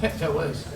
That was.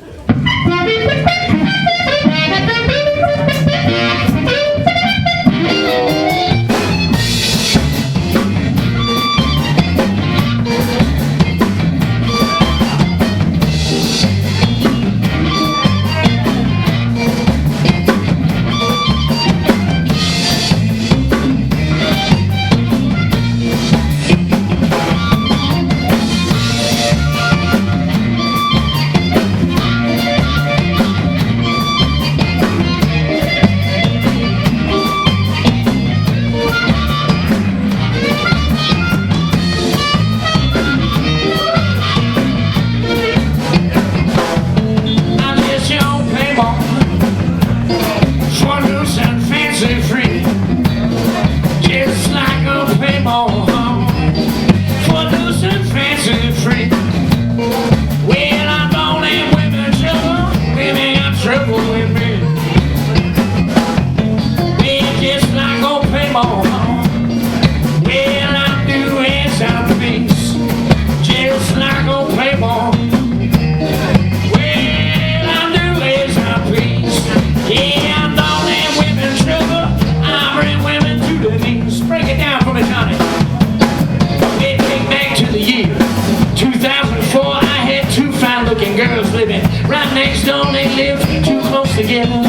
Girls living right next door, they lived too close together,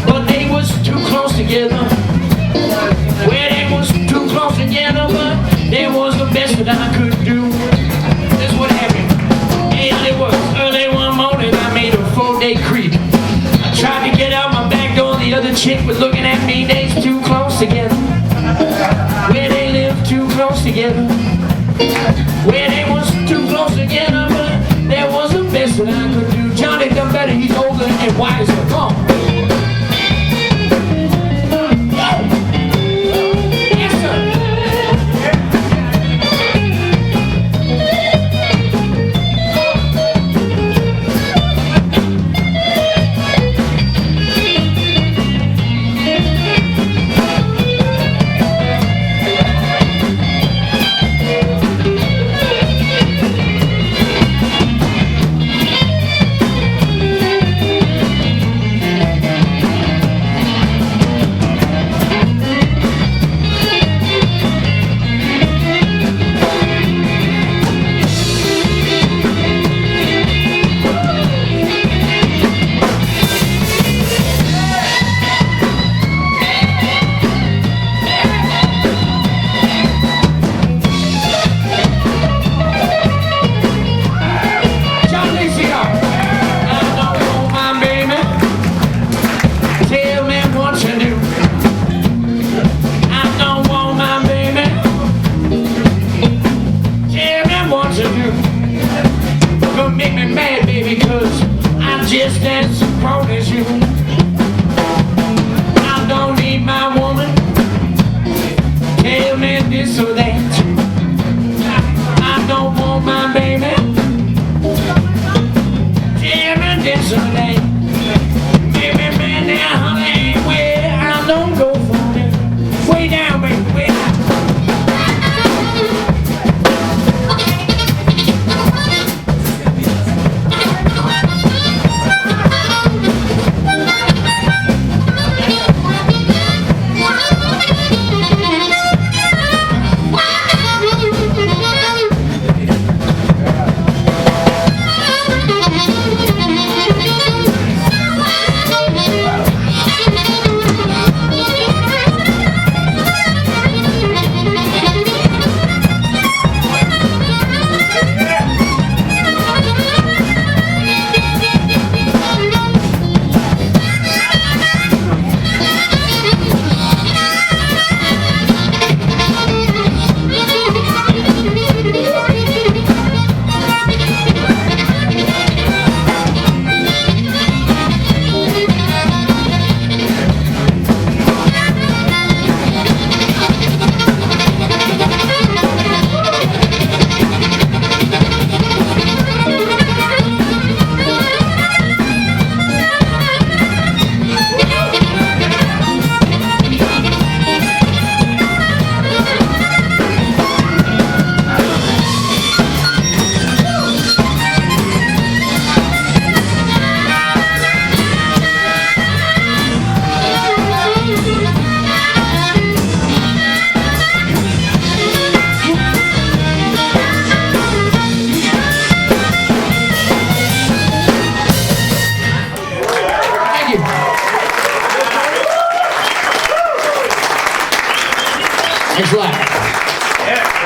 but they was too close together. Well, they was too close together, but they was the best that I could do. That's what happened. And it was early one morning, I made a 4-day creep. I tried to get out my back door, the other chick was looking at me. They's too close together. Where they lived too close together. Where they was too close together, but there was the best that I could do. Johnny done better, he's older and wiser. Come on. Yes, sir. Just as strong as you. I don't need my woman. Tell me this or that. I don't want my baby. Tell me this or that. Baby, man, now honey ain't where I don't go for it. Way down, baby, way down. Thanks a lot. Yeah.